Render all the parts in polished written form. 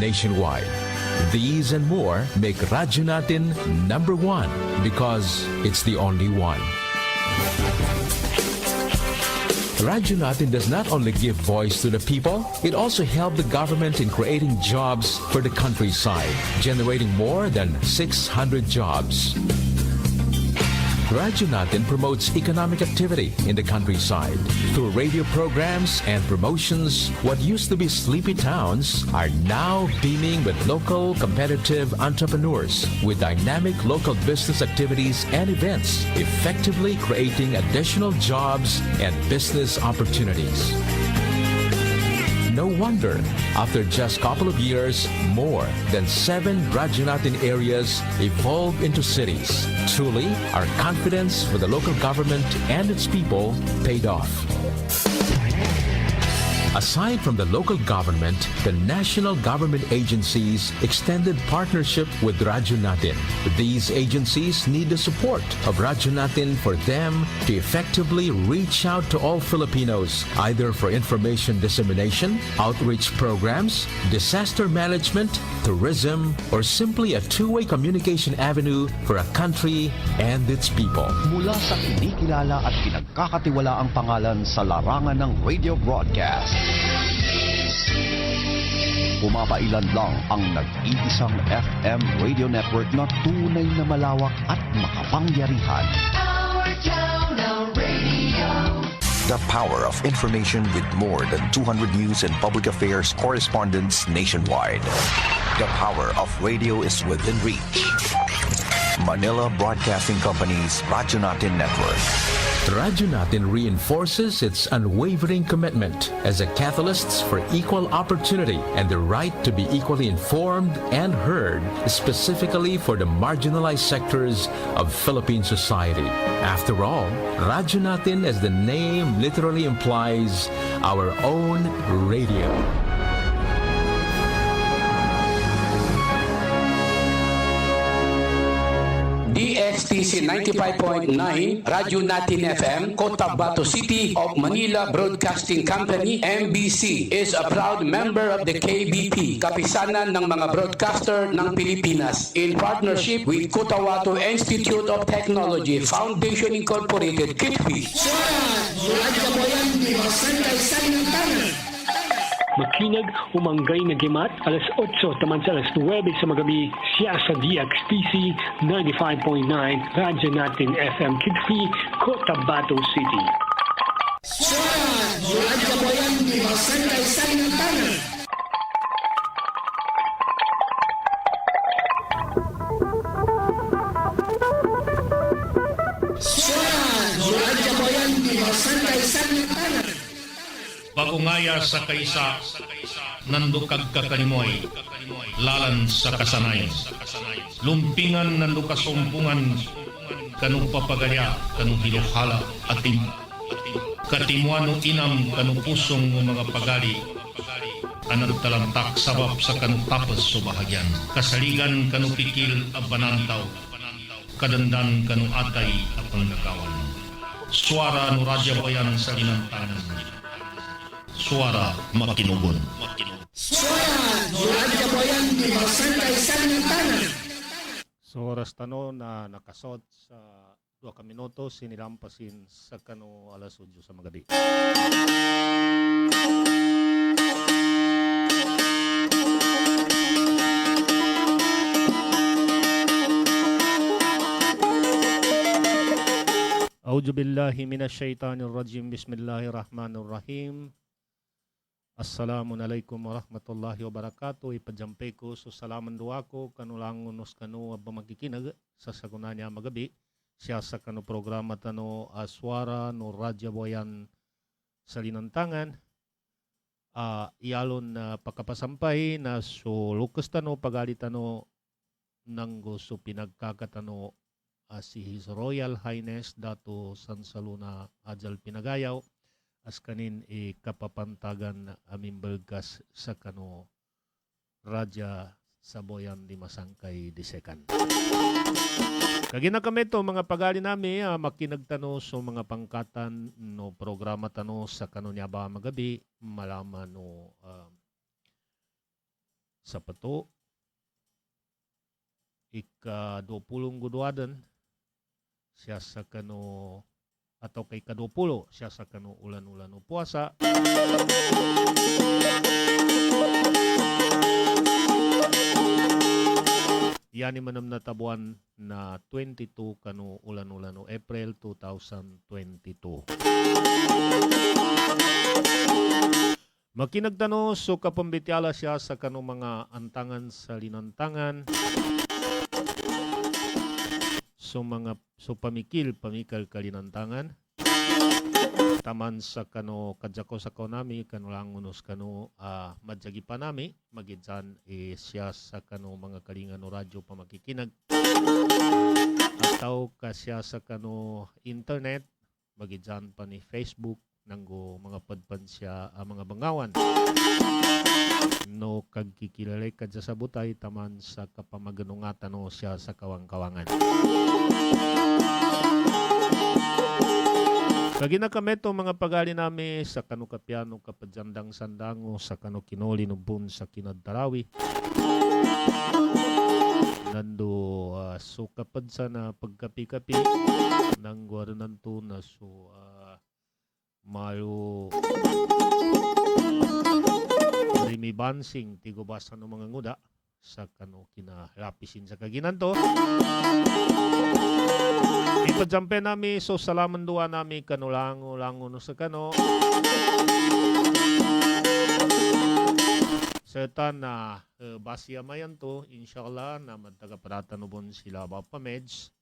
nationwide. These and more make Radyo Natin number one because it's the only one. Radyo Natin does not only give voice to the people, it also helped the government in creating jobs for the countryside, generating more than 600 jobs. Radyo Natin promotes economic activity in the countryside. Through radio programs and promotions, what used to be sleepy towns are now beaming with local competitive entrepreneurs with dynamic local business activities and events, effectively creating additional jobs and business opportunities. No wonder, after just a couple of years, more than 7 Radyo Natin areas evolved into cities. Truly, our confidence for the local government and its people paid off. Aside from the local government, the national government agencies extended partnership with Radyo Natin. These agencies need the support of Radyo Natin for them to effectively reach out to all Filipinos, either for information dissemination, outreach programs, disaster management, tourism, or simply a two-way communication avenue for a country and its people. Mula sa kinikilala at pinagkakatiwalaang pangalan sa larangan ng radio broadcast, pumapailan lang ang nag-iisang FM radio network na tunay na malawak at makapangyarihan. Our town, our radio. The power of information with more than 200 news and public affairs correspondents nationwide. The power of radio is within reach. Manila Broadcasting Company's Radyo Natin Network. Radyo Natin reinforces its unwavering commitment as a catalyst for equal opportunity and the right to be equally informed and heard, specifically for the marginalized sectors of Philippine society. After all, Radyo Natin, as the name literally implies, our own radio. DXTC 95.9, Radyo Natin FM, Cotabato City of Manila Broadcasting Company, MBC, is a proud member of the KBP, Kapisanan ng mga Broadcaster ng Pilipinas, in partnership with Cotabato Institute of Technology, Foundation Incorporated, KITFI. Makinag, umanggay na gimat, alas 8, taman sa alas 9 sa magabi, siya sa DXTC 95.9, Radyo Natin FM, Kidfi, Cotabato City. Pagungaya sa kaysa nandukag kakanimoy lalan sa kasanayan lumpingan nandukasumpungan kanong papagaya kanong hiluhala ating katimuano inam kanong pusong mga pagali anang talantak sabab sa kanong tapas so bahagyan kasaligan kanong pikil abanantaw kadandan kanong atay at panggagawan suara no radyo bayan sa linantanan suara makinugon. So oras tano na nakasod sa 2 ka minuto sinilampasin sa kano alas 8 sa magabi. A'udzu billahi minasyaitonir rajim. Bismillahirrahmanirrahim. Assalamualaikum warahmatullahi wabarakatuh. Ipajampay ko so salaman duwa ko kanulangon nos kanu abang magkikinag sa saguna niya magabi. Siya sa kanu programa tano aswara no radyo boyan sa linantangan. Iyalon na pagkapasampay na so lukas tano pagali tano nanggo so pinagkakatano si His Royal Highness Dato Sansaluna Ajal Pinagayaw as kanin kapapantagan aming belgas sa kano Raja Saboyan di Masangkay Disekan. Kagina kami to mga pagali nami makinagtano so mga pangkatan no programa tano sa kano niya ba magabi malaman no sa pato. Ika-20 guduadan siya sa kano atau kay ka-20 siya sa kano ulan-ulan o puasa. Yani manam na tabuan na 22 kano ulan-ulan o April 2022. Makinagtano so kapambityala siya sa kano mga antangan sa linantangan. So pamikil kalinantangan. Taman sa kano kadyako sa konami kano langunos kano madjagi pa nami magidsan siya sa kano mga kalingan o radyo pa makikinag. Ataw ka siya sa kano internet magidsan pa ni Facebook nanggo mga padpan siya mga bangawan. No kagkikilalay kadya sa butay taman sa kapamaganungatan no siya sa kawang-kawangan. Kagina kami to mga pagali nami sa kanu kapiano kapadyandang sandango sa kanu kinoli nubun sa kinadarawi. Nando so kapadsa na pagkapi-kapi nang guarananto na so mayo rimi bansing tigubasa ng mga nguda sa kano kinalapisin sa kaginanto. Ipadjampe nami so salaman dua nami kano lango no sa kano. Serta na basya mayan to inshallah na magtagaparatano sila Bapa Meds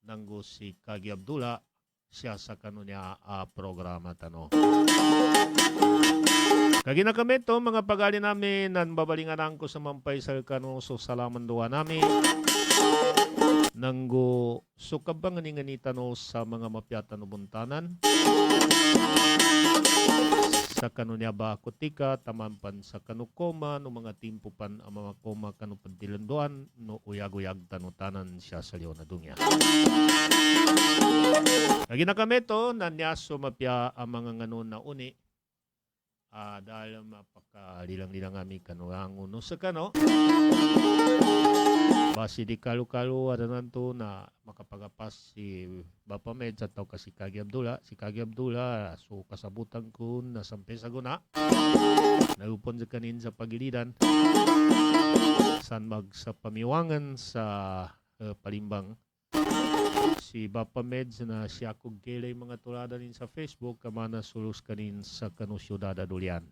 nanggo si Kagi Abdullah siya sa kano niya programa tano. Kagina kami to mga pagali namin nan babalingan ko sa mampay sa kano so salaman doa nami nanggo so kabanganinganita no sa mga mapyatan no buntanan sa kano niya ba kutika tamampan sa kano koma no mga timpo pan ang mga koma kano padilanduan no uyag-uyag tanutanan siya sa liyo na dungya. Kagina kami to nanyaso mapya ang mga ngano na uni dahil mapakalilang-lilang kami kanuango no sa kano. Basi di kalu-kalu ada nanto na makapagapas si Bapa Meds atau kasi Kagi Abdullah. Si Kagi Abdullah so kasabutan ko na sampai sa guna. Nalupon sa kanin sa pagilidan. San mag sa pamiwangan sa Palimbang. Si Bapa Meds na siya kong kilay mga tulada rin sa Facebook kamana sulus kanin sa kano syudada Dulian.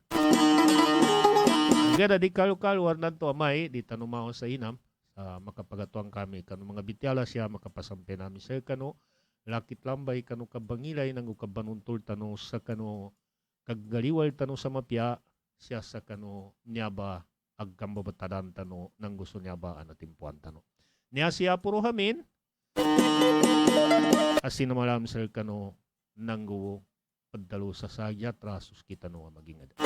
Gada di kalu-kalu warnan to amay di tanumao sa inam makapagatuang kami kano mga bityala siya makapasampe namin sa kano lakit lambay kano kabangilay nang ukabanuntol tano sa kano kaggaliwal tano sa mapya siya sa kano niya ba agkambabatadan tano nang gusto niya ba anatimpuan tano. Niya siya puro hamin asin na malam sa kano nanggo padalo sa sagya trasus kita no maging ada.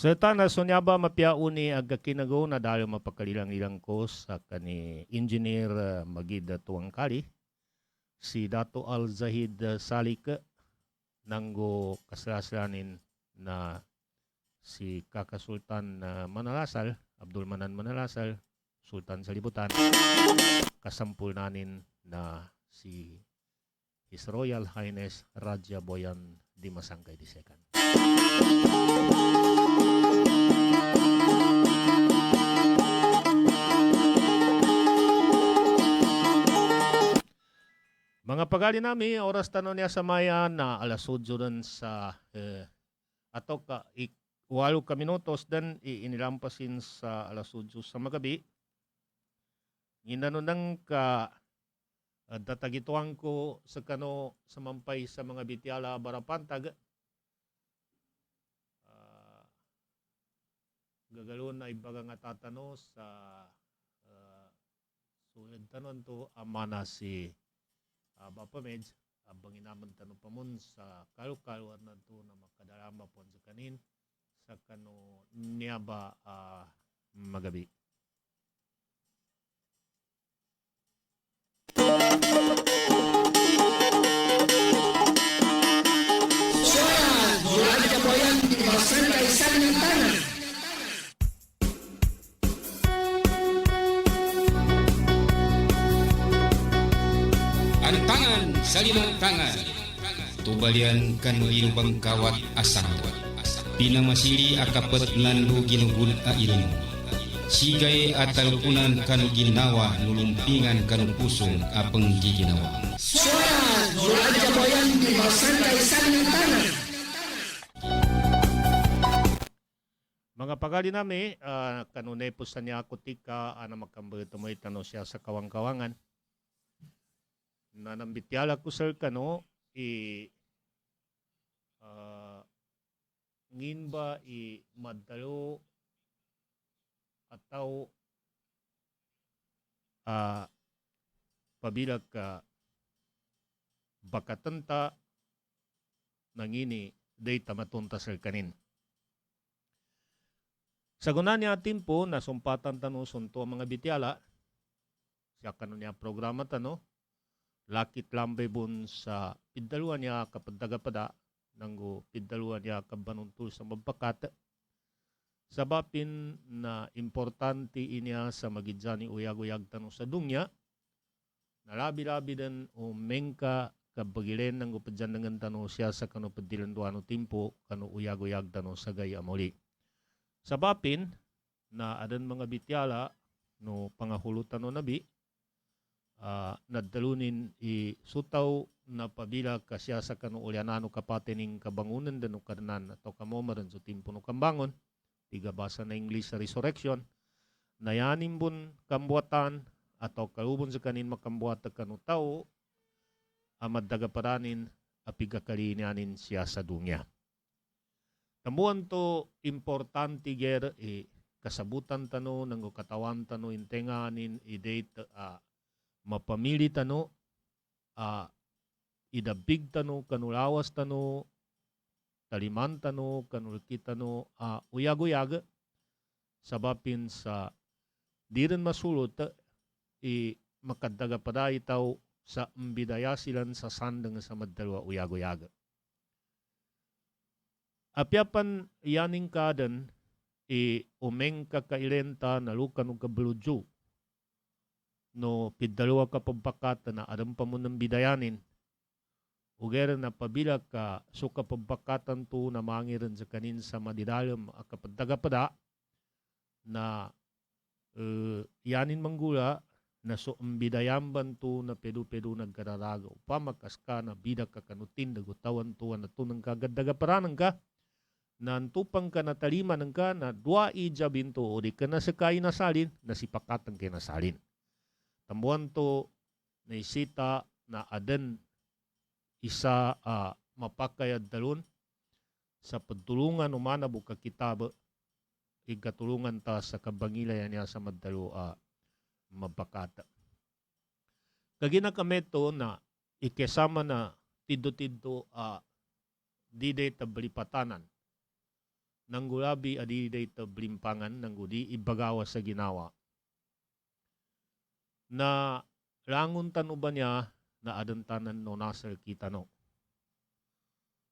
Serta na sunyaba mapiauni aga kinago na dahil mapakalilang-ilang ko sa kani engineer Magid Tuangkali si Dato Al-Zahid Salik nanggo kaslaslanin na si Kakasultan Manalasal Abdul Manan Manalasal Sultan Salibutan kasampul nanin na si His Royal Highness Raja Boyan Dimasangkay II. Mga pagali nami, oras tanong niya sa maya na alas 8 dun sa ato ka 8 ka minutos dan inilampasin sa alas 8 sa magabi. Ginanunang ka datagituan ko sa kano samampay sa mga bityala barapantag. Gagalon na ibaga nga tatano sa sulad tanon to amana si Bapameds abang inaman tanong pa mun sa kalukaluan na to na makadalama po sa kanin sa kano niya ba magabi. Antangan sa limang tangan, tubalian kanu ilubang kawat asang, pinamasili akapat landu ginugul a ilmu, sigay at talupunan kanu ginawa nulumpingan kanu pusong apeng giginawa. Suara Raja Boyan di Santai sa limang tangan. Mga pagali nami, kanunay po sa niya kutika, na makambay tumoy tano siya sa kawang-kawangan. Na nambityala ko sir kano, ngin ba madalo ataw pabilag ka bakatanta nangini data matunta sir kanin. Sa guna niya timpo, nasumpatan tano sunto ang mga bityala, siya kano niya programa tano, lakit lambay bun sa pidaluan niya kapagdagapada, nanggo pidaluan niya kabanuntul sa mabakat, sabapin na importante inya sa magidjani uyag-uyag tano sa dunya, nalabi-labi din umengka kabagilen nanggo padyandangan tano siya sa kano padilanduano timpo, kano uyag-uyag tano sa gaya muli. Sabapin na adan mga bityala no pangahulutan no nabi nadalunin sutaw na pabila kasya sa kanu ulyanano kapatining kabangunan dano karnan atau kamomaran so timpo no kambangon tiga basa na English sa resurrection nayanin bun kambuatan atau kalubon sa kanin makambuata kanu tao amad dagaparanin apigakalinyanin siya sa dunya. Tamuan to importante ger kasabutan tano nang katawan tano intenganin i-date mapamili tano idabig tano kanulawas tano taliman tano kanulki tano uyag-uyag sabapin sa di rin masulot makadaga pada itaw sa mbidaya silan sa sandang sa madalwa uyag-uyag. Apiapan yaning kadan umeng kakailenta na lukan ng kabaludyo no pidalawa ka pabakata na adam pa mo ng bidayanin ugera na pabila ka so kapabakatan to na mangiran sa kanin sa madidalam akapadagapada na yanin manggula na so bidayamban to na pedu-pedu nagkararago pamakas ka na bidak ka kanutin dagutawan to na to ng kagadagaparanan ka nantupang ka na taliman ng ka na dua ijabin to o di ka na sakay na salin na sipakatan kay na salin. Tambuan to na isita na adan isa mapakayad dalun sa pagtulungan umana buka kitab ikatulungan ta sa kabangilayan niya sa madalo mabakata. Kagina kami to na ikesama na tiddo-tiddo di data balipatanan nang gulabi adi data blimpangan nang gudi ibagawa sa ginawa na langun tanu ba niya na adantanan no nasal kita no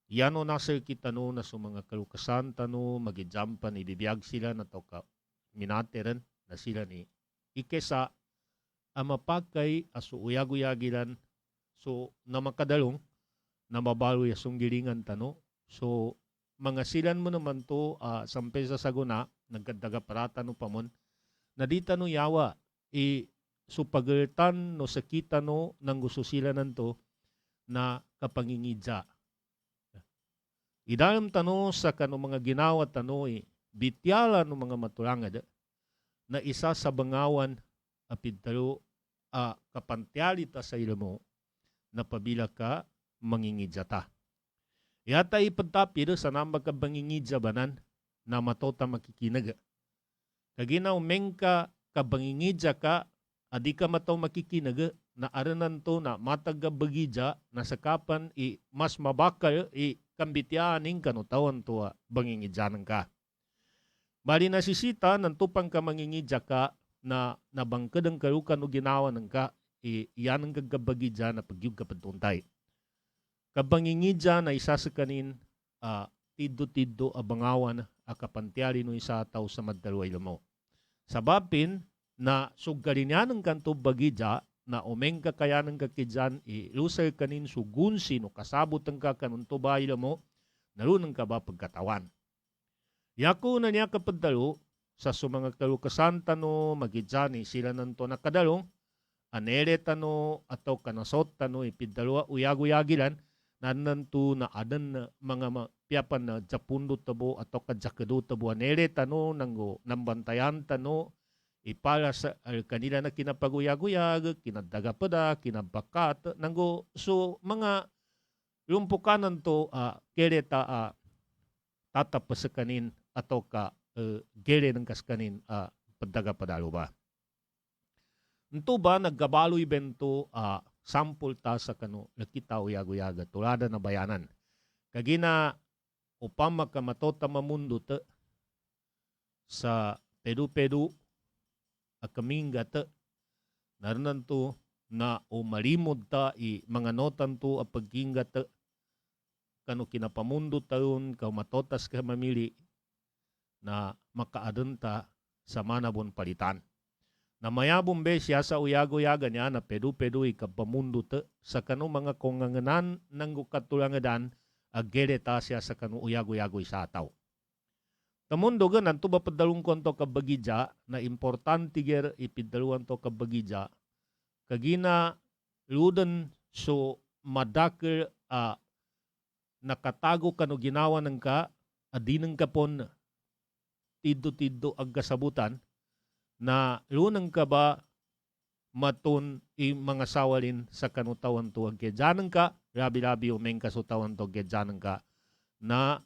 yan no nasal kita no na sa mga kalukasan tanu magijampan ibibiyag sila na to ka minateren na sila ni ikesa amapakay aso uyag-uyagilan so na makadalong na mabaloy asong gilingan tano so mga silan mo naman to sampai sa saguna nagkadaga parata no pamon na di tano yawa so pagertan no sakita no nang gusto sila nanto na kapangingidya idalam tano sa kano mga ginawa tano bityala no mga matulangad na isa sa bangawan apidtalo kapantyalita sa ilmo na pabila ka mangingidya ta. Yata ipagtapir sa nambag ka bangingidya banan na matota makikinaga. Kagina umeng ka kabangingidya ka, adi ka mataw makikinaga na aranan to na matagabagidya na sakapan mas mabakal kambityaning kanutawan to bangingidyanan ka. Bali nasisita ng tupang ka mangingidya ka na nabangkadang karukan o ginawa ng ka, yan ang gagabagidya na pagyug kapantuntay. Kabangingidya na isa sa kanin, tiddo-tiddo abangawan akapantyari no isa tao sa madalway mo. Sabapin na sugarin yan ng kanto bagidya na umeng kakayanan kakidyan ilusay kanin sugunsi no kasabot ang kakanunto bahay mo, narunang ka ba pagkatawan. Yako na niya kapadalo sa sumanga kalukasan tano magidyani sila nanto nakadalong anere tano atau kanasot tano ipidalwa uyago-yagilan nananto na adan na mga piyapan na japundo tabo atau kajakado tabo anere tano nanggo nambantayan tano ipala sa kanila na kinapaguyag-uyag kinadagapada kinabakat nanggo so mga lumpukanan to kereta tatapas sa kanin atau ka gere ng kaskanin padagapadalo ba. Ito ba naggabaloy bento sampul ta sa kano nakita uyago-yaga tulada na bayanan. Kagina upang magkamatota mamundo ta sa pedu-pedu akaminga ta naranan to na umalimod ta mga notan to apagkinga ta kano kinapamundo taon ka matotas ka mamili na makaadunta sa manabon palitan. Na mayabong be siya sa uyago-yaga niya na pedu-pedu ikapamundo te sa kanu mga konganganan ng katulangadan aggereta siya sa kanu uyago-yago sa ataw. Tamundo ganan to ba padalong konto kabagidya na importante ger ipidaluan to kabagidya kagina ludan so madakil nakatago kanu ginawa ng ka adinang kapon tiddo-tiddo agkasabutan na lunang ka ba matun mga sawalin sa kanutawan to agkedyanan ka, labi-labi umeng kasutawan to agkedyanan ka na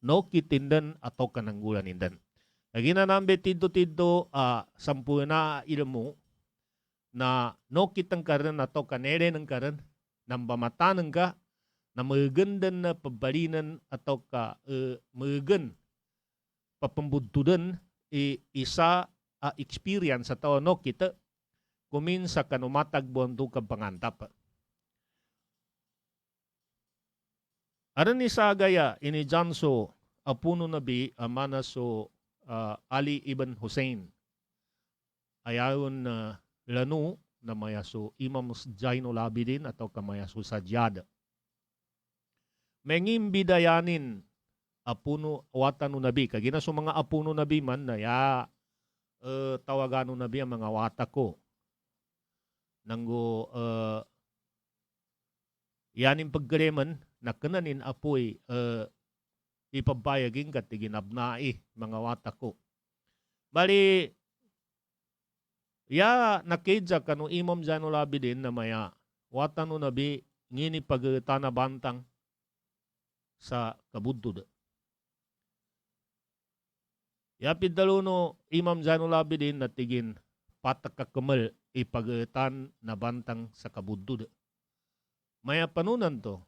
no kitindan atau kananggulan indan. Lagi na nambe tiddo-tiddo sampu na ilmu na no kitang karan atau kanere ng karan nang bamatanan ka na magandan na pabalinan atau ka magan papambududan isa experience sa tao no kita kumin sa kanumatag bonto ka pangantap. Aran ni sa gaya ini Janso apuno nabi amana so Ali ibn Hussein ayayon lanu na maya so Imam Zainul Abidin atau kamaya so Sajjad. Mengim bidayanin apuno watano nabi kagina so mga apuno nabi man na ya tawagano nabi ang mga wata ko nanggo yanin paggareman na kananin apoy ipabayagin kat ginabnai mga wata ko bali ya nakidja kanu Imam Zainul Abidin na maya watano nabi ngini pagtana bantang sa kabudod. Yapid daluno Imam Zainul Abidin na tigin patak kakamal ipagatan na bantang sa kabudod. Maya panunan to,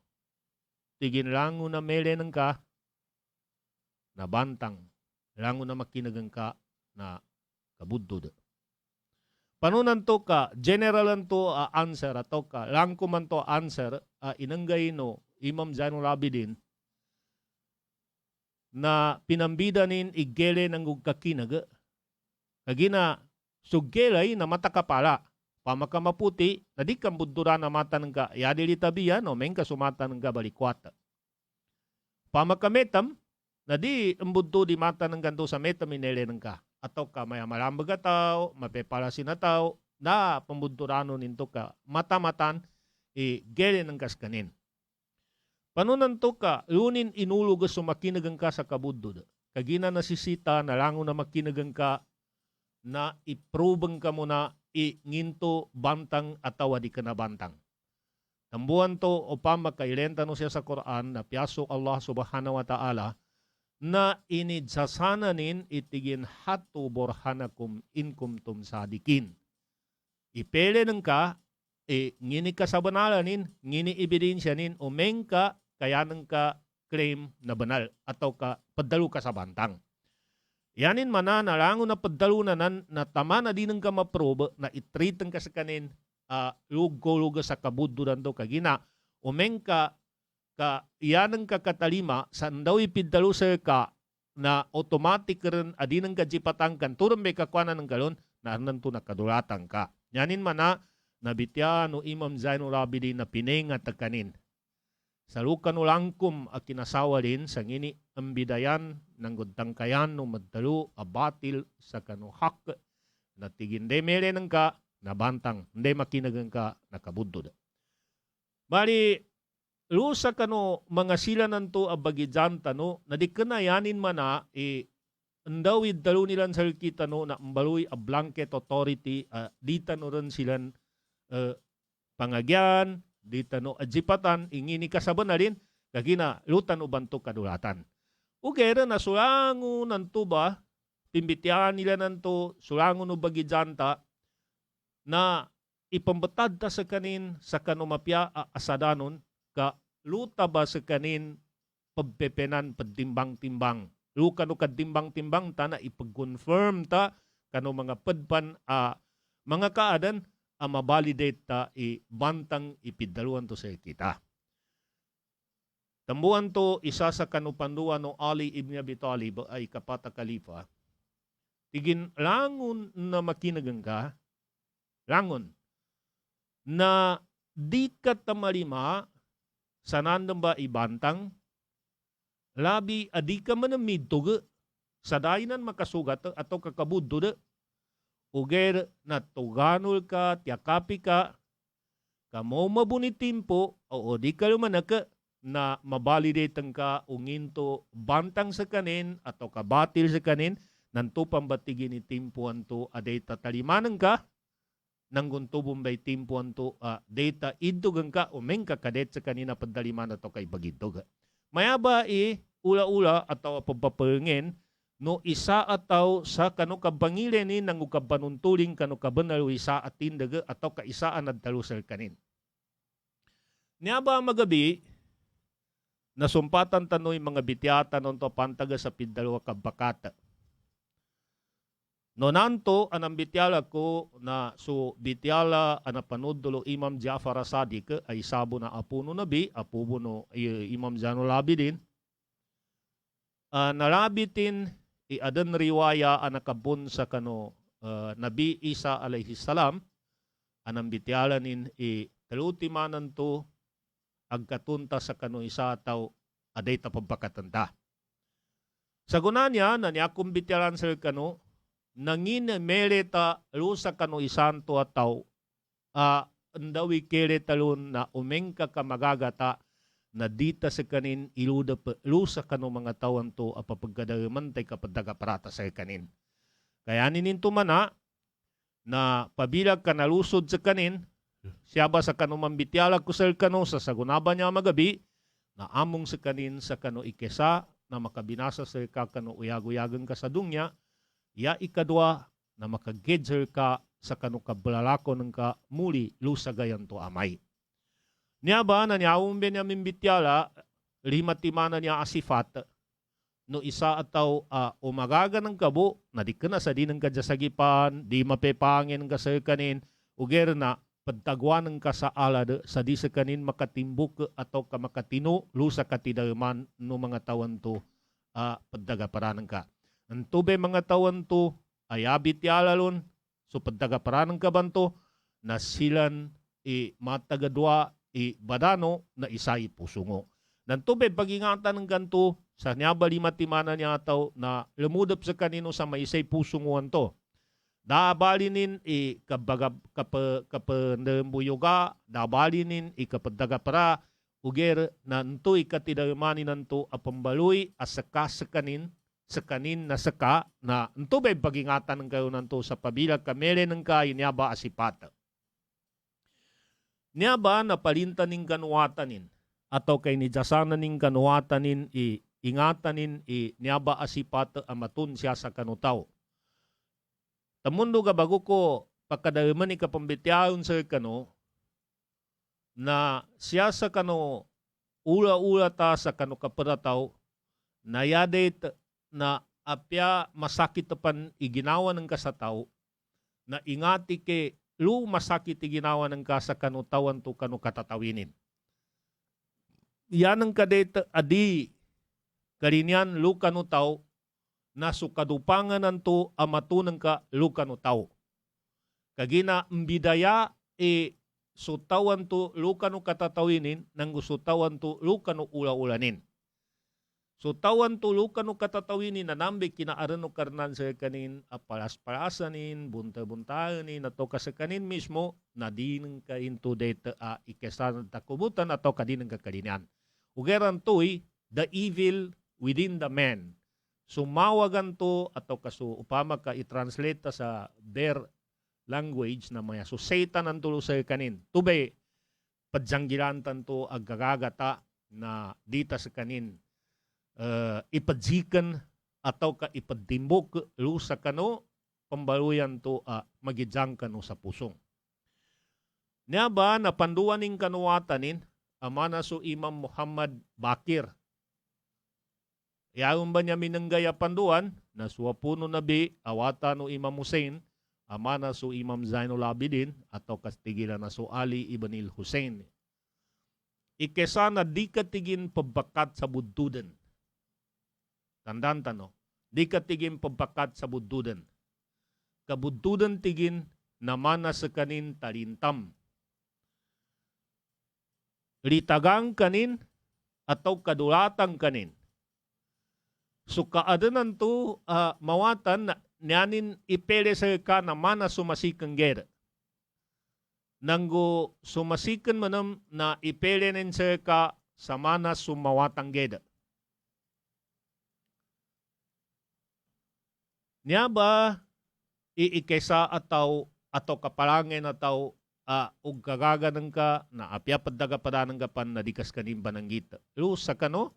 tigin lango na mele ng ka na bantang, lango na makinagang ka na kabudod. Panunan to ka, generalan to answer ato ka, langko man to answer, inanggay no Imam Zainul Abidin na pinambidanin igele ng kakinaga. Kagina sugelay na mata kapala. Pamakamaputi, na di kang budura na mata ng ka, yadili tabiyan o meng kasumata ng ka balikwata. Pamakametam, na di ambudto di mata ng ganto sa metam inele ng ka. Ataw ka maya malambaga tao, mapepalasin na tao, na pambudurano ninto ka, mata-matan, gele ng kaskanin. Panunan to ka, lunin inulugas so makinagang ka sa kabudod. Kagina nasisita na lango na makinagang ka na iprobang ka mo na nginto bantang atawa di kana bantang. Tambuan to upang makailenta no siya sa Quran na piyasok Allah subhanahu wa ta'ala na inidsasananin itigin hatu borhanakum inkumtum sadikin. Ipele ng ka, ngini ka sa banalanin, ngini ebidensyanin, umeng ka, kaya ng ka claim na banal ataw ka padalo ka sa bantang. Yanin mana nalango na padalo na tama na din ng ka maprobe na itreatan ka sa kanin lugo sa kabuduran do kagina umeng ka yanang katalima saan daw ipidalo sa ka na automatic rin adinang kajipatang kan turang may kakwanan ng galon na nanto nakadulatan ka. Yanin mana nabitya no Imam Zainul Abidin na pinenga takanin. Salukan ulangkum a kinasawa din sa ngini ang bidayan ng gudtangkayan no madalo abatil sa kanuhak na tiginde mere ng ka nabantang, hindi makinagang ka nakabudod. Bali, lusa ka no, mga sila nanto abagidyan tano, na di ka na yanin mana, andawid dalo nilang salkita no, na ambaloy a blanket authority, di tano rin silang pangagyan, di tano ajipatan, ingini kasaban na rin, kagina, lutan o banto kadulatan. Ugera na sulango nanto ba, pimbitian nila nanto, sulango no bagidyan ta, na ipambatad ta sa kanin sa kanumapya asadanon ka luta ba sa kanin pagpepenan pagtimbang-timbang. Luka no katimbang-timbang ta na ipag-confirm ta kano mga padpan mga kaadan mabalidate ta bantang ipidaluan to sa kita. Tambuan to isa sa kanupanduan no Ali ibn Abi Talib ay kapata kalifa. Tigin langon na makinagang ka langon na di ka tamalima sa nandang ba ibantang labi adi ka manamidtog sa dainan makasugat atau kakabudod uger na tuganol ka tiyakapi ka kamo mabunitimpo o di ka lumanaka na mabalidate ka unginto bantang sa kanin atau kabatil sa kanin nanto pambatigin ni timpuan to aday tatalimanan ka nanggun tubong bay timpuan to data idugang ka umeng kakadet sa kanina padaliman na to kay bagidog. Mayaba ula-ula atau pagpapangin no isa ataw sa kanu kabangile ni nang ukabanuntuling kanu kabanalo isa at tindaga atau kaisaan at dalusal kanin. Niyaba magabi nasumpatan tanoy mga bityata non to pantaga sa pindalwa kabakata. No nanto anang bityala ko na so bityala anapanudulo Imam Jafar As-Sadiq ay sabo na apuno nabi, apubo no Imam Zainul Abidin. Nalabitin adan riwaya anakabun sa kano Nabi Isa alayhi salam anang bityala nin talutimanan to agkatunta sa kano isa ataw aday tapagpakatanda. Sa gunanya naniakum bityalan sa kano nangin mereta lusa kano isanto ataw andawi kere talon na umengka ka magagata na dita sa kanin iluda pa lusa kano mga tawan to apapagkadaman tay kapadaga parata sa kanin. Kaya nininto mana na pabilag ka nalusod sa kanin siya ba sa kano mambityalag ko sa kano sa sagunaba niya magabi na among sa kanin sa kano ikesa na makabinasa sa kano uyag-uyagan ka sa dunya ya ikadwa na makagedzer ka sa kanukabalalako ng ka muli lusagayan to amay. Niya ba na niyawang Benyamin Bityala, limatimana niya asifat, no isa ataw umagaga ng kabo, na di ka na sa di ng kadyasagipan, di mapepangin ka sa kanin, uger na pagtagwanan ka sa alad, sa di sa kanin makatimbuk ataw ka makatino, lusa katidaman no mga tawan to pagdagaparanan ka. Ang tube mga tawan to, ayabit yalalon, so pagdagaparanan ka banto, na silan matagadwa badano na isay pusungo. Nang tube pagingatan ng ganto, sa niyabali matimana niya ataw na lumudap sa kanino sa maisay pusunguan to. Dabalinin kapandambuyoga, dabalinin kapadagapara, uger na nto ikatidamani nanto apambaloy asaka sa kanin, sa kanin na saka na ito ba'y pagingatan ng kayo nanto sa pabilag kamere ng kayo niya ba asipata. Niya ba napalintan ning kanuwatanin atau kay ni jasana ning kanuwatanin ingatanin niya ba asipata amatun siya sa kanutaw. Tamundo ka bago ko pagkadalaman ni kapambityayon sa kano na siya sa kano ula-ula ta sa kano kaparataw na yadet na apya masakit pan iginawa ng kasataw na ingati ke lu masakit iginawa ng kasa kano tawan to kano katatawinin. Yan ang kadeta adi karinyan lu kano taw na sukadupangan nanto amatunang ka lu kano taw. Kagina mbidaya sutawan to lu kano katatawinin nang sutawan to lu kano ula-ulanin. So tawan tulukan no katatawinin na nambi kinaaran no karnan sa kanin palas-palasanin, bunta-buntahanin ato ka sa kanin mismo na dinang ka into data ikesan takubutan ato kadinang kakalinian. Ugeran to'y the evil within the man. Sumawagan to ato kaso upama ka i-translate sa their language na maya. So Satan ang tulo sa kanin. Tubay padjanggilantan to agagagata na dita sa kanin. Ipadjikan atau ka ipadimbok lu sa kano pambaluyan to magijang kano sa pusong. Niya ba napanduan ning kanuwatanin amana so Imam Muhammad Bakir. Yaon ba niya minanggaya panduan na suwapuno nabi awata no Imam Hussein amana so Imam Zainul Abidin atau kastigilan na so Ali ibn Hussein. Ikesa na di katigin pabakat sa buddudan. Tandaan tano, di ka tigin pabakat sa buddudan. Kabuddudan tigin naman na sa kanin talintam. Ritagang kanin atau kadulatang kanin. So kaadanan to mawatan na niyanin ipele sa ka naman na sumasikang gera. Nanggo sumasikan manam na ipele nin sa ka sa mana sumawatang gera. Niya ba iikesa atau kapalangin atau ug kagaganan ka na apya paddaga padanan kapan na dikas kanin bananggita. Lu sa kano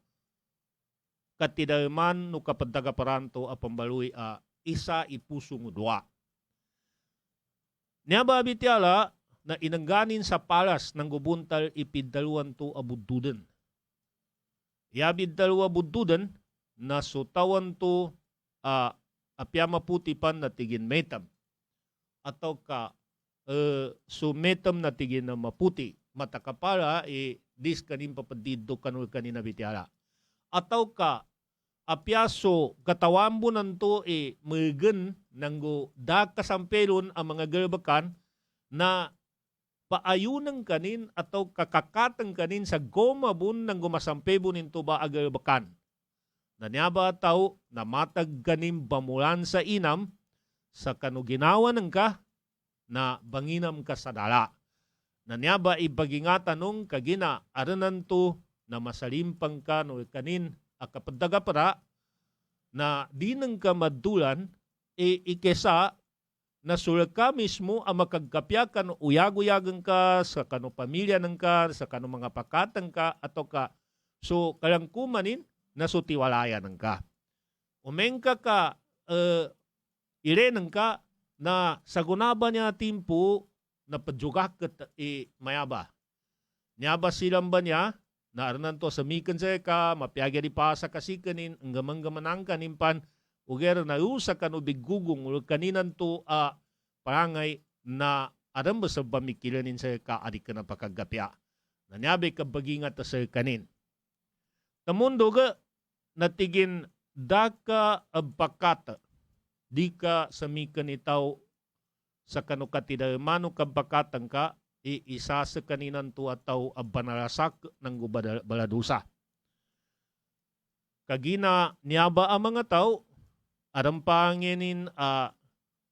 katidaman no kapaddaga paranto a pambaluy isa ipuso ngo dua. Niya ba bitiala na inangganin sa palas ng gubuntal ipiddaluan to abuddudan. Yabid dalwa buddudan na sutawan to apya maputi pan na tigin metam atau ka sumetam na tigin na maputi matakapala dis kanin papadido kanul kanina bitiala atau ka apyaso katawambo nanto megen nanggo da kasampelon ang mga gerbakan na paayunang kanin atau kakakatang kanin sa gomabun nanggo masampebon into ba agerbakan. Nanyaba tao na matag ganim bamulan sa inam sa kanuginawa ng ka na banginam ka sa dala. Nanyaba ibagingatan nung kagina aranan to na masalimpang ka no kanin akapaddaga para na di nang ka madulan ikesa na sulaka mismo ang makagkapyakan uyag-uyagan ka sa kano pamilya ng ka, sa kano mga pakatang ka ato ka so kalangkumanin na sutiwalayan ng ka. Umengka ka, irenang ka na sagunaba niya timpo na padjugak mayaba. Nyaba silang ba niya na aranan to sa mikan sa ka, mapiyagya di pa sa kasikanin, ang gamang-gamanang kanimpan, uger na usa ka no bigugong, kaninan to parangay na aram ba sa bamikilanin sa ka, adik ka na pakagapya. Nanyabi ka bagingat sa kanin. Tamundo ga, natigin daka abakata di ka sa mikan itaw sa kanukatida mano kabakatang ka isa sa kaninan to ataw abanarasak ng baladusa. Kagina niyaba ang mga tao arampanginin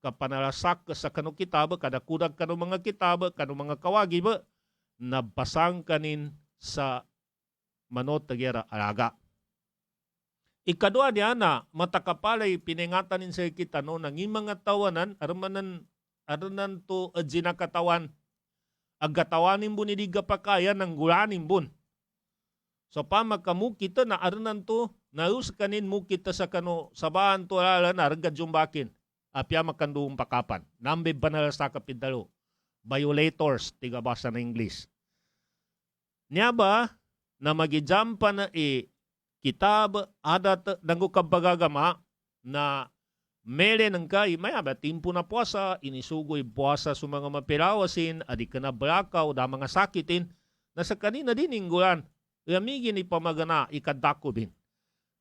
kapanarasak sa kanukitaba kadakudag kanu mga kitaba kanu mga kawagi ba nabasang kanin sa manot tagera alaga. Ikadua niya na matakapalay piningatanin sa kita no nang mga tawanan aranan to ginakatawan agatawanin bun hindi gapakaya ng gulanin bun. So pamakamu kita na aranan to naus kanin mo kita sa kano sabahan to ala na argadjumbakin apya makanduong pakapan. Nambe banal sa kapidalo. Violators tiga basa na English. Niya ba na magijampa na kitab adat dango kabagagama na mele ng kay maya ba timpo na puasa inisugoy puasa sa mga mapirawasin adi ka na brakaw da mga sakitin na sa kanina din inggulan ramigin ni pamagana ikadako bin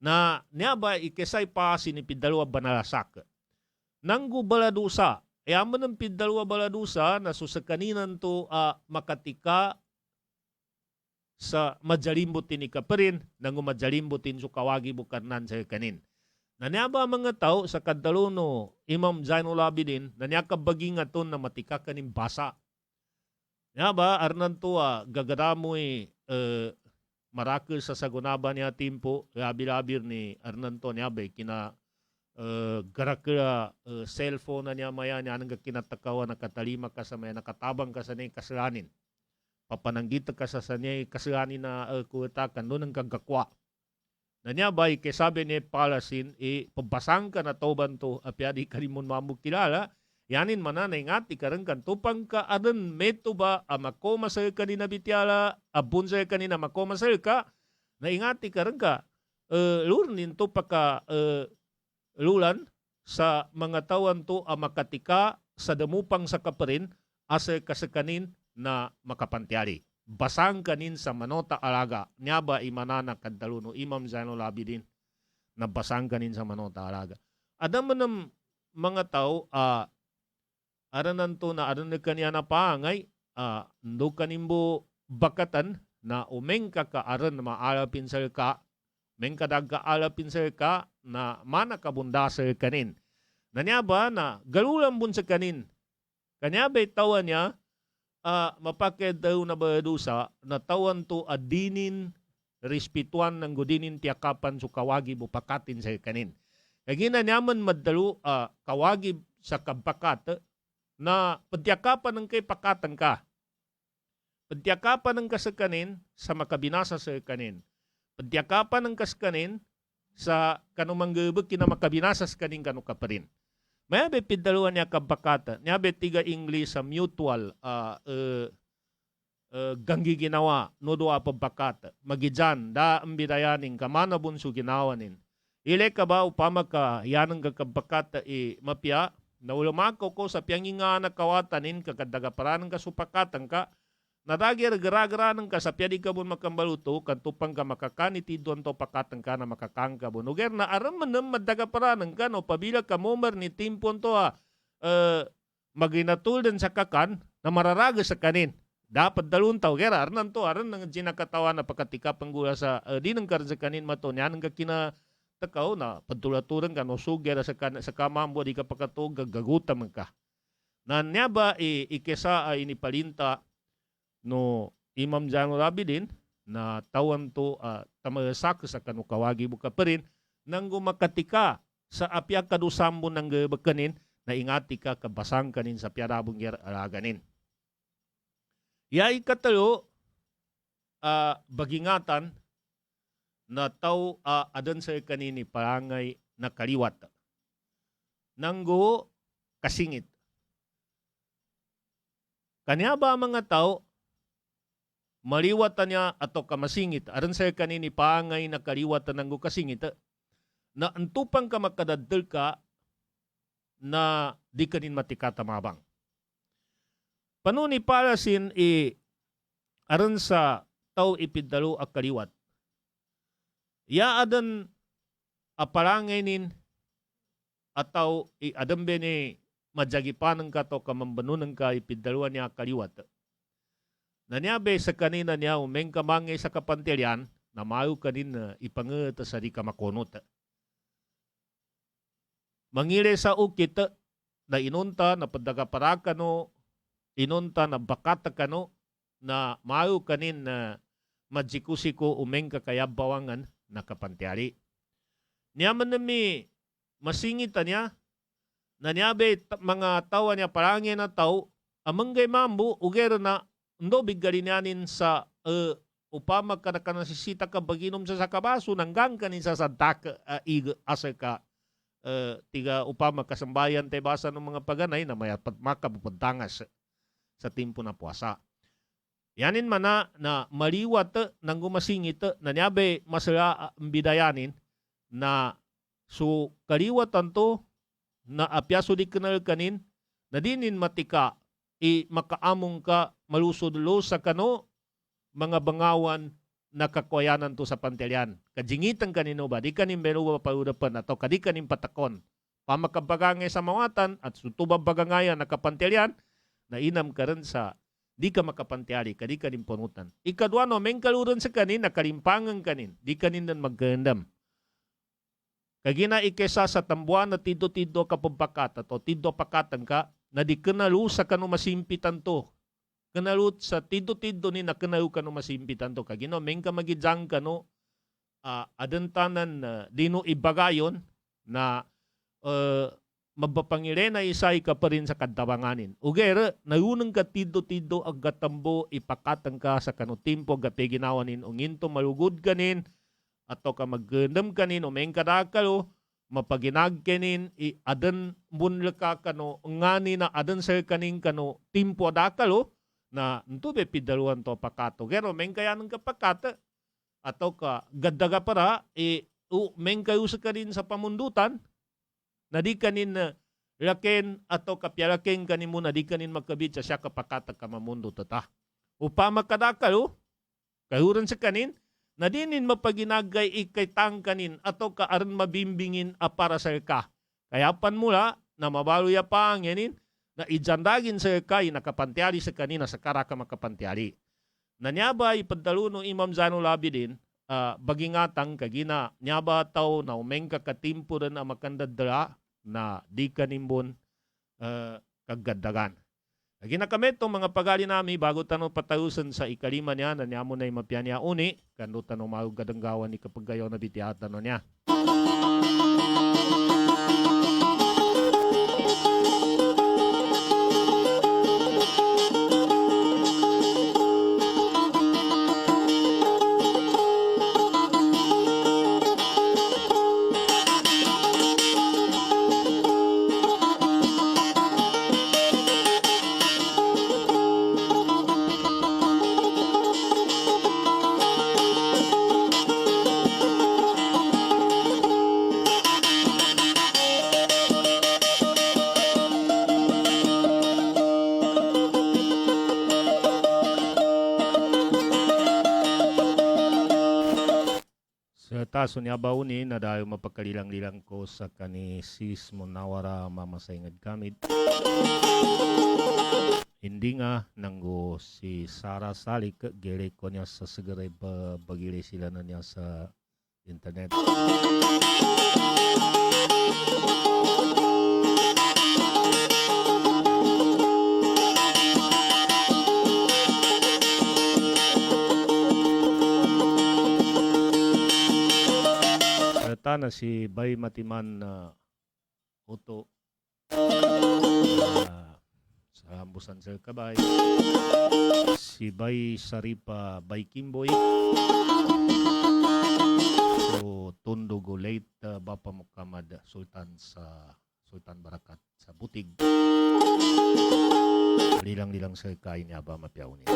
na niya ba ikesay pa sinipidalwa banalasak nanggo baladusa aman ng pidalwa baladusa na so sa kaninan to makatika sa majalimbutin ikaparin nang majalimbutin so kawagi bukanan sa kanin. Nanyaba mga tao sa kadalono Imam Zainul Abidin nanyaka baging aton na matika kanin basa. Nyaba arnan to gagadamoy marakil sa sagunaba niya timpo labir-labir ni arnan to nyaba kina garakila cellphone na niya maya niya nang kinatakawa nakatalima ka sa maya nakatabang ka sa niya kasalanin. Papananggita ka sa sanyay kasalanin na kuwatakan doon ang kagakwa. Na niya ba, sabi niya palasin, pabasang ka na tauban to, apya di ka rin mo mamukilala, yanin mananay nga, tikarang kantupang ka, adan meto ba, makomasal ka ni nabitiala, abunsal ka ni na makomasal ka, na ingati ka rin ka, lurin to pa ka lulan sa mga tawan to, makatika sa damupang sa kaparin, asal kasakanin, na makapantyari. Basang kanin sa manota alaga. Niya ba imanana kaddaluno Imam Zainul Abidin na basang kanin sa manota alaga. Adam mo ng mga tao, aranan to na aranan kanya na paangay, ndo kanimbo bakatan na umengka ka aran na maalapin sa ka, mengka daga alapin sa ka na mana kabunda sa kanin. Na niya ba na galulang bun sa kanin. Kanya ba tawa niya, mapaked daw na baladusa na tawan to adinin respetuan ng gudinin tiyakapan so kawagi bupakatin sa kanin. Kagina naman madalo kawagi sa kabakat na padyakapan ng kay pakatan ka. Padyakapan ng kasakanin sa makabinasa sa kanin. Padyakapan ng kasakanin sa kanumanggabag kina makabinasa sa kanin kanu ka pa rin. May abe pidaluan niya kabakata. Niya abe tiga English sa mutual ganggi ginawa no doa pabakata. Magidyan da ang bidayanin kamana bunso ginawanin. Ile ka ba upama ka yanang kabakata mapya na ulamako ko sa piyanginga na kawatanin kakadagaparan ka supakatan ka nadagir gara-gara ka sa piyadi ka bun makambaluto kantupang ka makakaniti doon to pakatan ka na makakangka bun. Uger na aram manam madagaparan ka no pabila ka momer ni timpon to maginatul din sa kakan na mararaga sa kanin. Dapat dalun tao gera arnan to aran nang ginakatawa na pakatika panggula sa di nang karza kanin mato niya nang kina takaw na padulaturan ka no sugera sa kamambo di ka pakatog gagagutam ka. Na niya ba ikesa inipalinta no Imam Zainul Abidin na tawan to tamasak sa kanukawagi buka pa rin nang gumakatika sa apya kadusambo ng bakanin na ingati ka kabasang kanin sa piyarabong alaganin. Yay katalo bagingatan na tao adan sa kanini parangay na kaliwat. Nanggo kasingit. Kanya ba mga tao maliwatan niya ato kamasingit aron sa kanini paangay na kaliwatan ng kasingit na antupang ka makadadal ka na di kanin matikata mabang. Panuni palasin aron sa tao ipidalo ak kaliwat. Ya adan aparangay nin ataw adambe ni madyagipanan ka to kamambanunan ka ipiddaluan niya kaliwat. Nanyabe sa kanina niya umeng kamangay sa kapantilyan na mayo kanin na ipangata sa di ka makunot. Mangire sa ukit na inunta na padagaparaka no, inunta na bakata ka no, na mayo kanin na madjikusiko umeng kakayabawangan na kapantyari. Niyaman na mi masingitan niya, na niyabe mga tawa niya parangin na tao, amanggay mambu, ugero na, ndo biggalinanin sa upama ka na kanasisita ka baginom sa sakabaso, nanggang kanin sa sadak asa ka, tiga upama kasambayan te basa ng mga paganay na may makapupuntangas sa timpo na puwasa. Yanin man na maliwat nang gumasingit na niyabe masala bidayanin na so kaliwatan to na apyaso di kanal kanin na dinin matika makaamong ka malusudlo sa kano mga bangawan na kakwayanan to sa pantelyan. Kajingitan kanino ba? Di kanin menuwa paudapan atau kadi kanin patakon. Pamakabagangay sa mawatan at sutubang bagangaya na kapantelyan na inam ka rin sa di ka makapantyari, kadi kanin punutan. Ikadwa no, mengkaluran sa kanin na kalimpangan kanin. Di kanin nan maggandam. Kagina ikesa sa tambuan na tido-tido ka pampakat o tido pakatan ka na di kenalu sa kanu masimpitan to. Kenalu sa tido-tido ni na kenalu kanu masimpitan to. Kagina mengka magijang kanu adantanan dino ibagayon na mabapangire na isay ka pa rin sa kadabanganin. Ugera, nayunang ka tido-tido ang gatambo ipakatan ka sa kanu timpo gape ginawanin unginto malugod kanin ato ka maggandam kanin o meng kadakalo, mapaginag kanin, adan bunla ka kano, ngani na adan sir kanin kano, timpo adakalo, na ntube pidaluan to pakato. Pero meng kaya ng kapakata, ato ka gadaga para, meng kayo sa kanin sa pamundutan, na di kanin laken ato kapyalaken kanin mo na di kanin magkabit sa siya kapakata ka mamundo tata. Upama kadakalo, kahuran sa kanin, na dinin mapaginagay ikaytang kanin ato ka aran mabimbingin a para sa ka. Kaya pan mula na mabaluya pa ang yanin na ijandagin sa ka nakapantyari sa kanina sa karaka makapantyari. Nanyaba ipadalo no Imam Zano Labi din bagingatang kagina nyaba taw na umeng katimpo rin ang makandadra na di kanimbon kagadagan. Lagi na kami itong mga pagali nami bago tanong patayusan sa ikalima niya na niya mo na imapyan niya uni kando tanong mahugadanggawan ni kapag gayaw na bitiyatan no niya. Taso niya ba uni na dahil mapagkalilang-lilang ko sa kanisis mo nawara mamasaingad kamid. Hindi nga nanggo si Sarah Salik gere ko niya sa sigare bagire sila na niya sa internet. Na si Bay Matiman na Uto sa Ambusan Sir Kabay, si Bay Saripa Bay Kimboy, so Tondo Gulait Bapa Mukamad Sultan sa Sultan Barakat sa Butig. Lilang-lilang Sir Kay niya ba mapiyaw niya.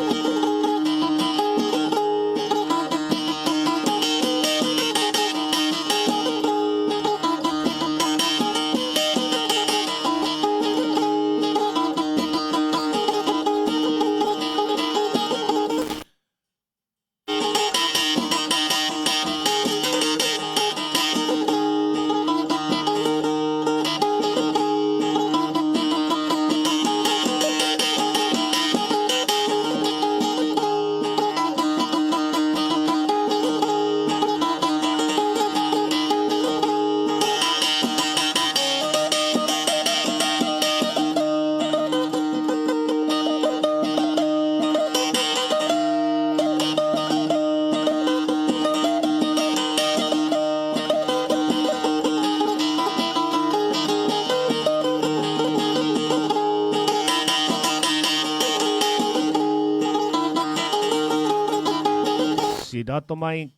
Dato Mike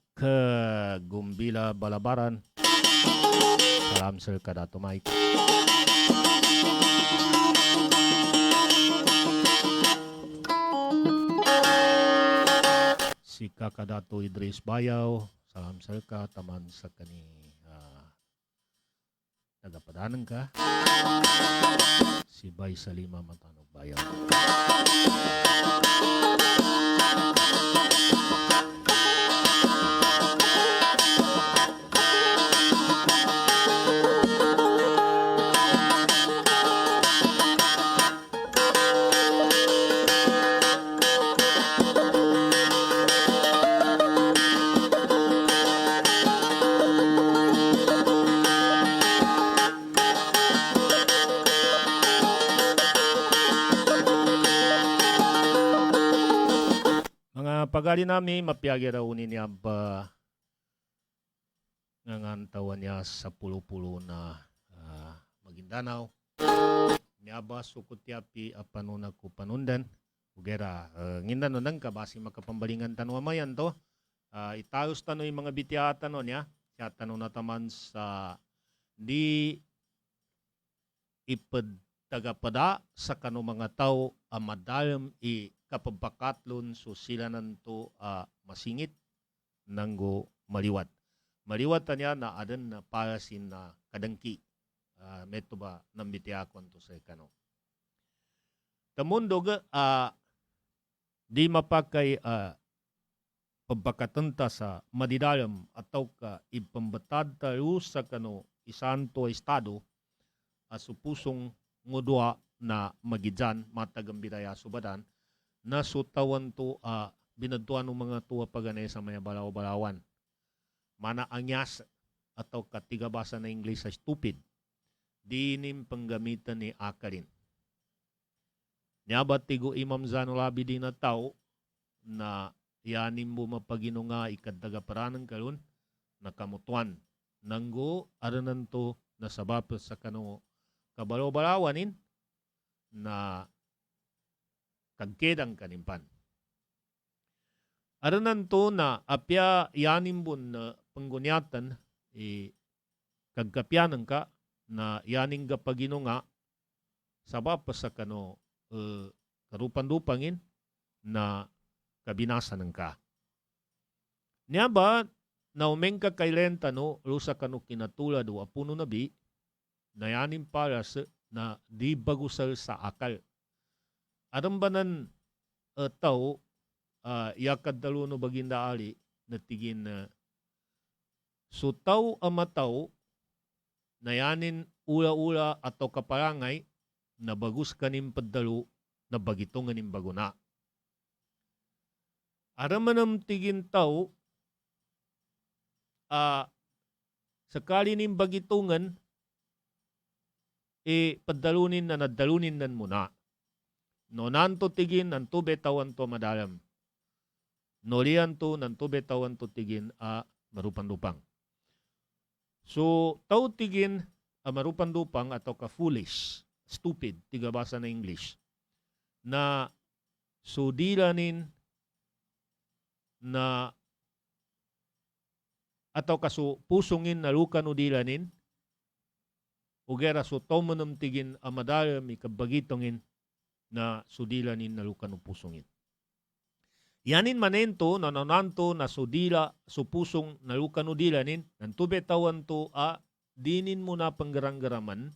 Gumbila Balabaran. Salam sir ka Dato Mike. Si Kakadato Idris Bayaw. Salam sir ka taman sa kani nagapadanan ka. Si Bay Salima Matanog Bayaw. Pagali nami mapiyagi raw niya ba ngangantawan niya sa pulo-pulo na Maguindanao. Niya ba sukot yapi apanuna ko panundan. Ugera, ngindan no nang kabasi makapambalingan tanong mayan to. Itayos tanong yung mga bitiyatan no niya. Siya tanong na taman sa di ipagtagapada sa kano mga tao amadalam kapabakatlon so sila nanto masingit nanggo maliwat. Maliwat niya na adan na parasin na kadangki. Meto ba nambitiakon to sa kano. Tamundo di mapakay pabakatanta sa madidalam ataw ka ipambatad tayo sa kano isanto estado supusong ngudwa na magidyan matagambiraya subadan na sutawan to binadtuan ng mga tuwa paganay sa mga balaw-balawan. Mana anyas ataw katigabasa na English sa stupid. Dinim panggamitan ni akarin. Niyabat tigo Imam Zanulabi din na tao na yanim mo mapaginunga ikadagaparanan kalun na kamutuan. Nanggo aranan to na sabap sa kano kabalaw-balawanin na kagkedang kanimpan. Aranan to na apya yanimbon na panggunyatan kagkapyanan ka na yaning gapagino nga sabab sa kano karupan-dupangin na kabinasan ka. Niya ba na umeng ka kailenta no lusa kano kinatulad o apuno nabi na yaning paras na di bagusal sa akal. Arambanan tao yakad daluno baginda ali na tigin so tao amataw na yanin ula-ula atau kaparangay na bagus kanim padalo na bagitong anim baguna. Aramanam tigin tao sakali nim bagitungan padalunin na nadalunin nan muna. No nanto tigin nanto betawan to madalam. No liyan to nanto betawan to tigin marupang-lupang. So tao tigin marupang-lupang atau ka foolish, stupid, tigabasa na English, na sudilanin na atau kaso pusungin na lukan udilanin ugera so tomanam tigin amadalam ikabagitongin na sudilanin na lukan upusungin. Yanin manento na nananto na sudila supusong na lukan udilanin nanto betawan to dinin mo na panggarang-garaman,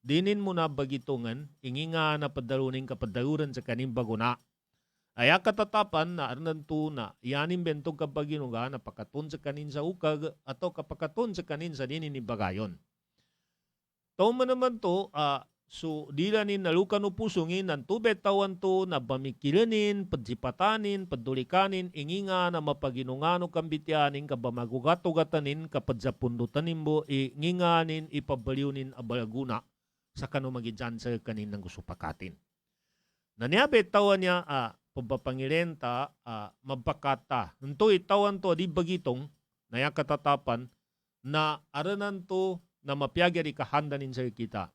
dinin mo na bagitungan, inginga na padalunin kapadaluran sa kaning baguna. Aya katatapan na arnanto na yanin bentog kapaginuga na pakaton sa kanin sa ukag atau kapakaton sa kanin sa dinin ni bagayon. Tawman naman to, so dilanin na lukan upusungin, nanto betawan to na bamikilanin, padsipatanin, padulikanin, inginga na mapaginungano kambityanin, kabamagugatu-gatanin, kapadzapundutanin mo, inginganin, ipabaliunin abalaguna sa kano magidyan sa kanin ng gusto pakatin. Naniya betawan niya, pabapangilenta, mabakata. Nto itawan to, di bagitong, naya katatapan, na aranan to, na mapyagari kahandanin sa kita.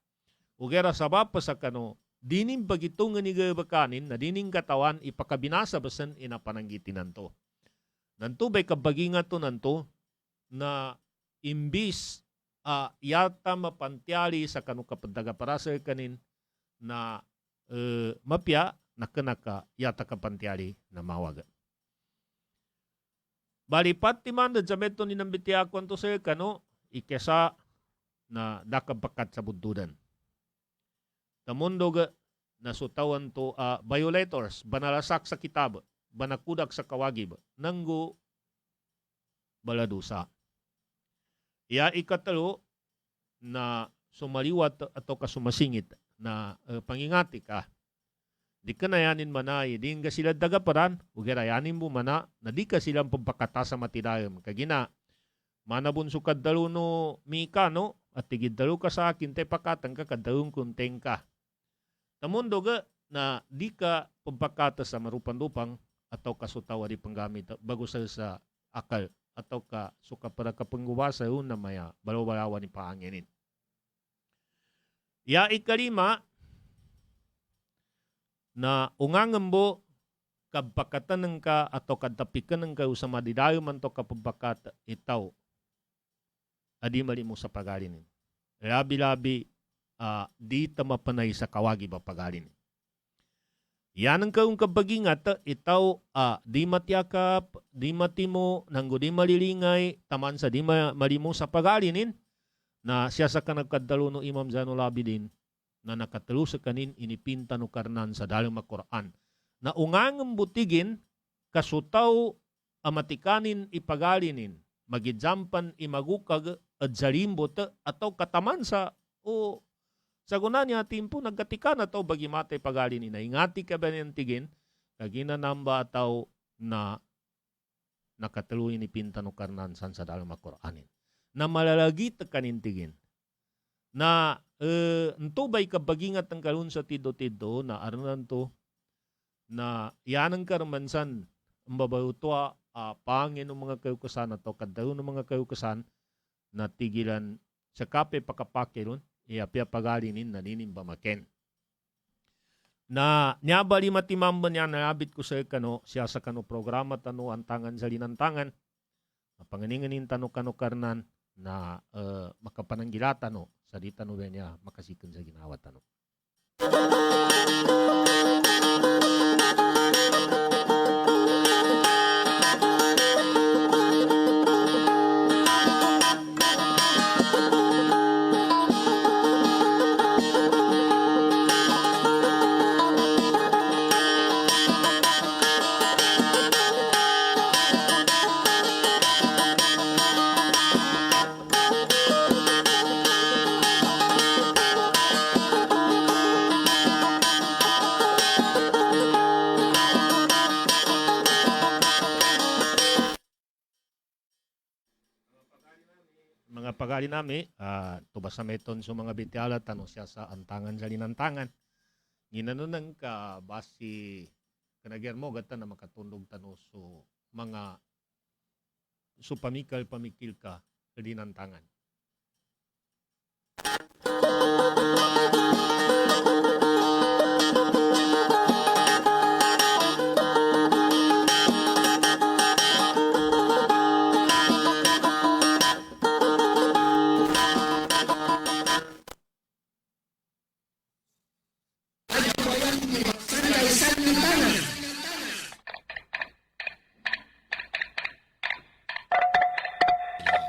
Ugera sabab sa kano, dining bagitungan ni gabakanin na dining katawan ipakabinasa basan inapananggitinan to. Nanto bay kabaginga to nanto na imbis yata mapantyali sa kanu kapadaga parasel kanin na mapya nakanaka yata kapantyali na mawaga. Balipat ti man sa meto ni nambitiakon to sir kano ikesa na dakabakat sa buddudan. Tamundo na sutawan to violators banalasak sa kitab banakudak sa kawagib nanggo baladusa. Iya ikatalo na sumaliwat atau kasumasingit na pangingati ka. Di ka nayanin manay, di nga sila dagaparan, ugirayanin mo mana, na di ka silang pagpakata sa matidayam. Kagina, manabunso kadalo no mika, no? At tigid dalo ka sa akin, te pakatang ka, kadalong kunteng ka. Tamundo ga, na di ka pagpakata sa marupang-lupang, atau kasutawa di panggamit, bago sa akal, atau ka suka para kapangguwasa yun na maya balawalawa ni paanginin. Ya ikalima na ungangambo kabakatan ng ka atau kadapikan ng ka sa madidayo man to kapabakata itaw adi mali mo sa pagalinin. Labi-labi di tamapanay sa kawagi ba pagalinin. Yan ang kaung kabagingat, itaw di matyakap, di matimo, nanggo di malilingay, taman sa di malimo sa pagalinin, na siya sa kanagkadalo no Imam Zainul Abidin, na nakatalo sa kanin, inipinta no karnan sa dalang makuraan, na ungangang butigin, kasutaw amatikanin ipagalinin, magidjampan imagukag at zalimbot, ataw kataman sa o sa guna niya timpo nagkatika na to bagi matay pagali ni na ingati ka ba niyang tigin kagina namba ataw na nakataluin ni pinta no karnan san sa dalang makuranin na malalagi ta kanintigin na nto bay kabagingat ang kalun sa tido-tido na aranan to na yanang karmansan ang babayutwa pangin ng mga kayukasan na to kadalo ng mga kayukasan na tigilan sa kape pakapakilon iapya pagalinin na ninimba maken. Na nyabali matimamba niya nalabit ko sa kano, siya sa kano programa tano antangan sa linantangan, panganinganin tano kano karnan na makapananggila tano sa di tano niya makasikan sa ginawa tano. Pagali nami, tubasa meton sa mga bitiala, tanong siya sa antangan sa linantangan. Ginanunang ka basi kanagyan mo, gata na makatundog tanong so mga so pamikil ka sa linantangan.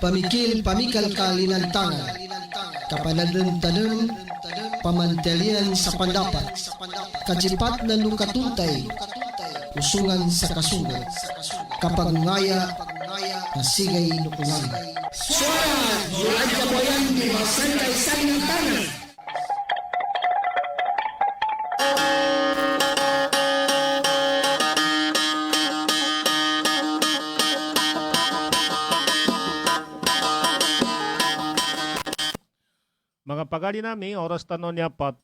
Pamikil-pamikal ka linantangan, kapanadun-tanun, pamantelian sa pandapat, kajipat na lukatuntay, usungan sa kasunod, kapagungaya, nasigay nukungan. Suara, Juan Jaboyan di Masantay sa linantangan. Mga pagali namin, oras tanon niya 40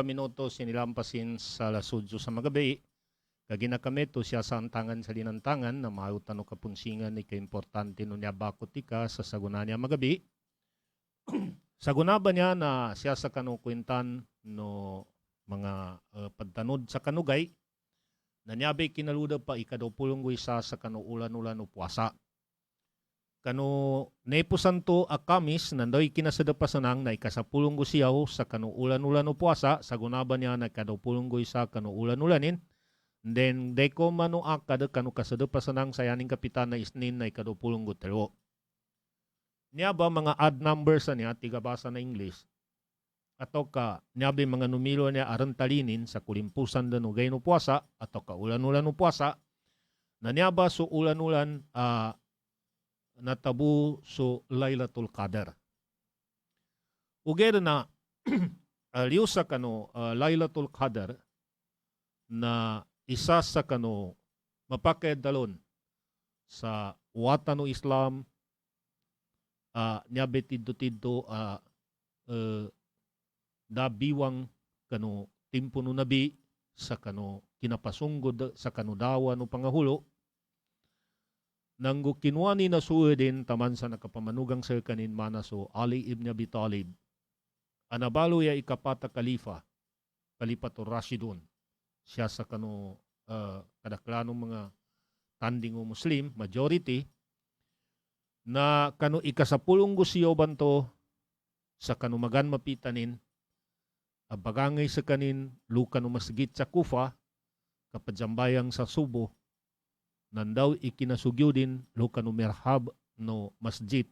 minuto sinilampasin sa lasudyo sa magabi. Kagina kami to siya sa antangan sa linantangan na mahutan o kapunsingan ni kaimportante no niya bakot ika sa saguna niya magabi. Saguna ba niya na siya sa kanukwintan no mga pagtanod sa kanugay nanyabi kinaluda pa ikadupulong isa sa kano ulan-ulan o puwasa. Kano nepusanto a kamis nandoy kinasadapasanang na ikasapulong siyaw sa kano ulan-ulan o puwasa sa gunaban niya na ikadupulong isa kano ulan-ulanin. Then deko mano akad kano kasadapasanang sayaning kapitan na isnin na ikadupulong telo. Niya ba mga odd numbers niya tigabasa na English atau ka niya ba mga numero niya arantalinin sa kulimpusan da no gay no puwasa atau ka ulan-ulan no puwasa na niya ba so ulan-ulan natabu so Lailatul Qadar. Ugera na liw sa kano Lailatul Qadar na isa sa kano mapakadalon sa wata no Islam niya betiddo dabiwang kano timpo no nabi sa kano kinapasungod sa kano dawa no pangahulo nanggo kinuani na suedin taman sa nakapamanugang sa kanin manaso Ali ibn Abi Talib anabalo ya ikapata kalifa Kalifatur Rashidun siya sa kano kadaklanong mga tanding o Muslim majority na kano ikasapulong gusiyo banto sa kano magan mapitanin abagangay sa kanin luka no masgit sa Kufa kapadjambayang sa Subo nandaw ikinasugyo din luka no merhab no masjid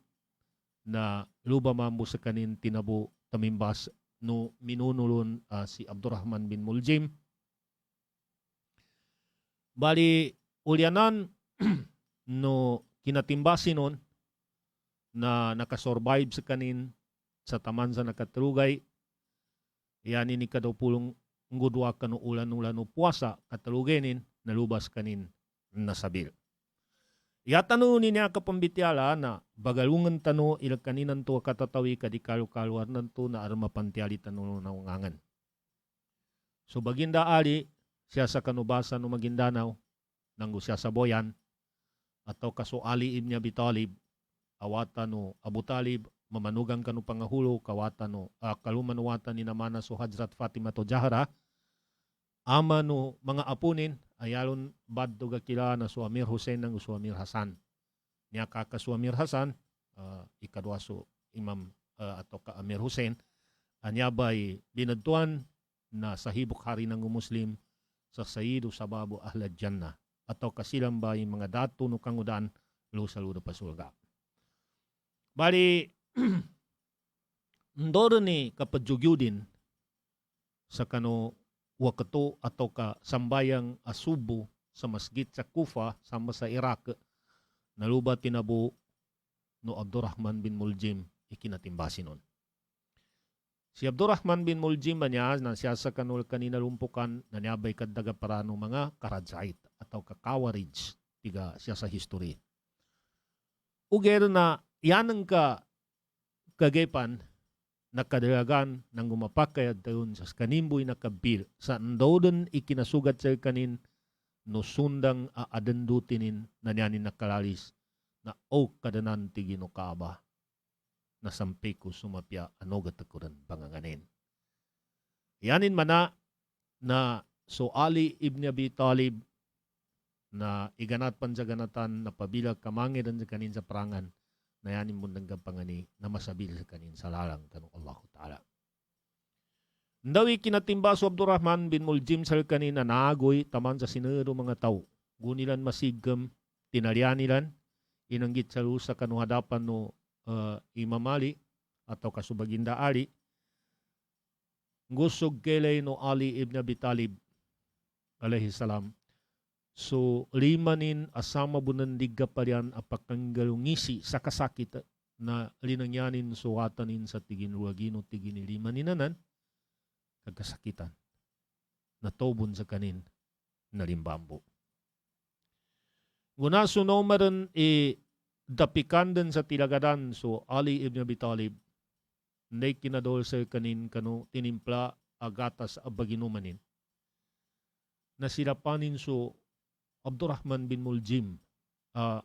na luba mambo sa kanin tinabo tamimbas no minunulon si Abdurrahman bin Muljim. Bali ulyanan no kinatimbasi nun na nakasurvive sa kanin sa taman sa nakatrugay yan ini kadupulong ngudwa kano ulan-ulan no puwasa katalugenin nalubas kanin nasabil. Yatano niya kapambitiala na bagalungan tano ilag kaninan to katatawi kadikalu-kaluar nanto na armapantiali tano na ungangan. So baginda ali siya sa kanubasa no Magindanaw nanggo siya sa Boyan atau kaso Ali ibn Abi Talib awata no Abu Talib mamanugang kanu pangahulo kawata no kalumanuwatan ni namana so Hajrat Fatima to Jahara ama no mga apunin ayalon baddo gakila na so Amir Hussein ng so Amir Hasan niya kaka so Amir Hasan ikadwa so Imam atau ka Amir Hussein anya bay binadtuan na sahibok hari ng Muslim sa Sayyidu Sababu Ahlad Jannah atau kasilang bay mga dato no kangudan lo saludo pa surga. Bali ndoro ni kapadjugyo din sa kano wakato atau ka sambayang asubo sa masjid sa Kufa sama sa Iraq naluba tinabo no Abdurrahman bin Muljim ikinatimbasi nun. Si Abdurrahman bin Muljim ba niya na siya sa kanul kanina lumpukan na niyabay kaddaga parano mga karadzait atau kakawarij tiga siya sa history. Ugero na yanang ka kagepan nakadalagan ng gumapakayad tayon sa kanimboy na kabil sa andodan ikinasugat sa kanin no sundang aadandutinin na niyanin nakalalis na o kadanan tigino kaaba na sampai ko sumapya anogat akuran panganganin. Yanin mana na so Ali ibn Abi Talib na iganat panjaganatan na pabilag kamangiran sa kanin sa perangan na yanin mundang pangani na masabil sa kanin sa lalang tanong Allah Ta'ala. Ndawi kinatimba so Abdurrahman bin Muljim sa kanin na naagoy taman sa sinero mga tao. Gunilan masigam, tinarianilan, inanggit sa lusa kanuhadapan no Imam Ali atau kasubaginda Ali gusog kelay no Ali ibn Abi Talib alaihi salam so limanin asama bunandig kaparian apakanggalungisi sa kasakit na linangyanin suwatanin sa tigin ruagino tigin limaninanan kagasakitan na tobon sa kanin na limbambo guna sunomaran dapikandan sa tilagadan so Ali ibn Abi Talib nay kinadol sa kanin kano tinimpla agatas abaginumanin na silapanin so Abdurrahman bin Muljim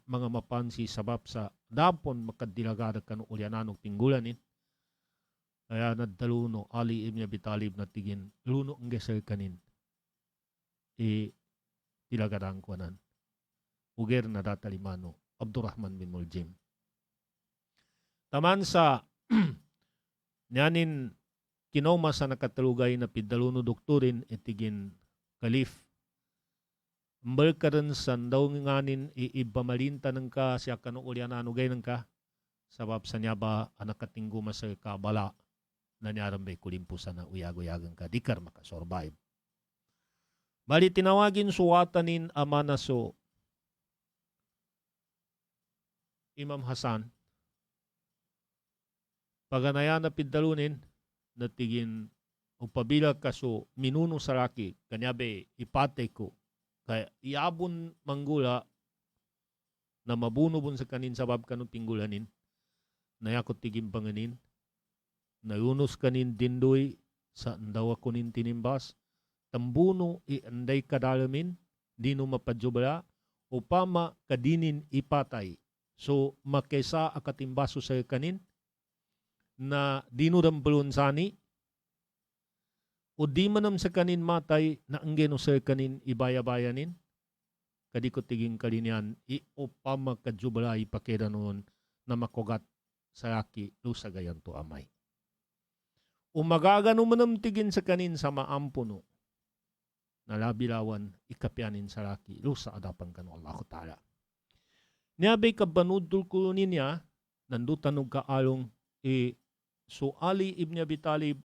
mga mapansi sabab sa dapon makadilagada kano ulyananong tinggulanin kaya nadaluno Ali ibn Abi Talib na tigin luno ang sa kanin tilagadang kuanan. Uger na datalimano, Abdurrahman bin Muljim. Taman sa nyanin kinoma sa nakatalugay na pidaluno doktorin itigin kalif. Mbal ka rin sa daw nganin iibamalinta ng ka siya kanong ulyan anugay ng ka. Sabab sa niya ba anak katinggo sa kabala na niyaram bay kulimpusan na uyag-uyagang ka. Di ka makasurvive. Bali tinawagin suwatanin ama na so Imam Hasan. Paganaya na pidalunin natigin upabila kaso minuno saraki kanyabe ipate ko kaya iabon manggula na mabunobon sa kanin sabab kanong tinggulanin nayakot tiging panganin nayunos kanin dindoy sa andawa kunin tinimbas tambuno ianday kadalamin dino mapadjubala upama kadinin ipatay so makesa akatimbaso sa kanin na dinurambulon sani o di manam sa kanin matay na ang geno sa kanin ibaya-bayanin kadikot tiging kalinian upama kadjubala ipakeda noon na makugat sa aki lusagayan to amay. Umagagano manam tigin sa kanin sa maampuno na labilawan ikapyanin sa laki lusa adapan kano Allah Ta'ala. Niyabay kabanudul ko niya nandutan og kaalong so Ali ibn Abi Talib